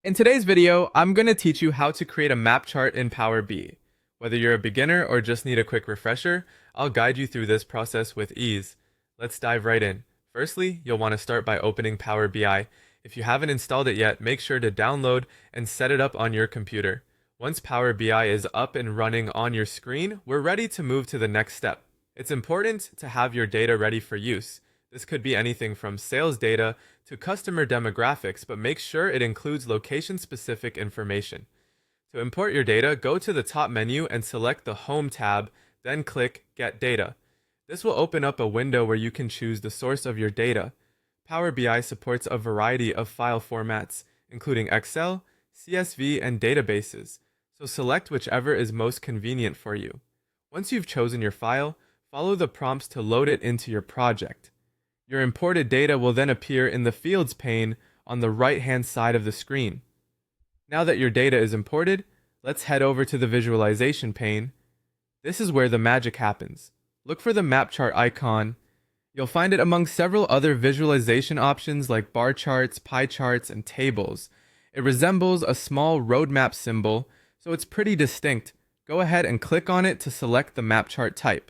In today's video, I'm going to teach you how to create a map chart in Power BI. Whether you're a beginner or just need a quick refresher, I'll guide you through this process with ease. Let's dive right in. Firstly, you'll want to start by opening Power BI. If you haven't installed it yet, make sure to download and set it up on your computer. Once Power BI is up and running on your screen, we're ready to move to the next step. It's important to have your data ready for use. This could be anything from sales data to customer demographics, but make sure it includes location-specific information. To import your data, go to the top menu and select the Home tab, then click Get Data. This will open up a window where you can choose the source of your data. Power BI supports a variety of file formats, including Excel, CSV, and databases, so select whichever is most convenient for you. Once you've chosen your file, follow the prompts to load it into your project. Your imported data will then appear in the Fields pane on the right-hand side of the screen. Now that your data is imported, let's head over to the Visualization pane. This is where the magic happens. Look for the map chart icon. You'll find it among several other visualization options like bar charts, pie charts, and tables. It resembles a small roadmap symbol, so it's pretty distinct. Go ahead and click on it to select the map chart type.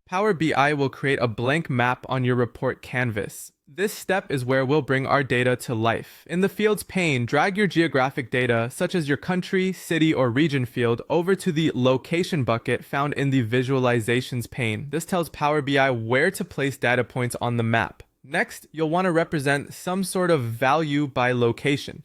Power BI will create a blank map on your report canvas. This step is where we'll bring our data to life. In the Fields pane, drag your geographic data, such as your country, city, or region field, over to the Location bucket found in the Visualizations pane. This tells Power BI where to place data points on the map. Next, you'll want to represent some sort of value by location,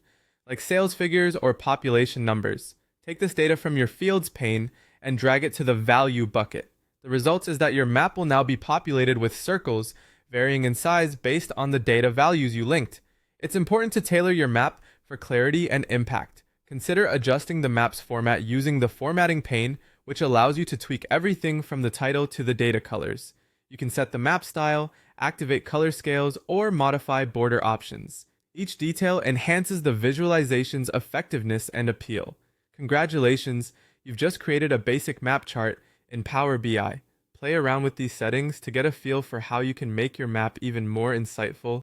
like sales figures or population numbers. Take this data from your Fields pane and drag it to the Value bucket. The result is that your map will now be populated with circles, varying in size based on the data values you linked. It's important to tailor your map for clarity and impact. Consider adjusting the map's format using the Formatting pane, which allows you to tweak everything from the title to the data colors. You can set the map style, activate color scales, or modify border options. Each detail enhances the visualization's effectiveness and appeal. Congratulations, you've just created a basic map chart in Power BI. Play around with these settings to get a feel for how you can make your map even more insightful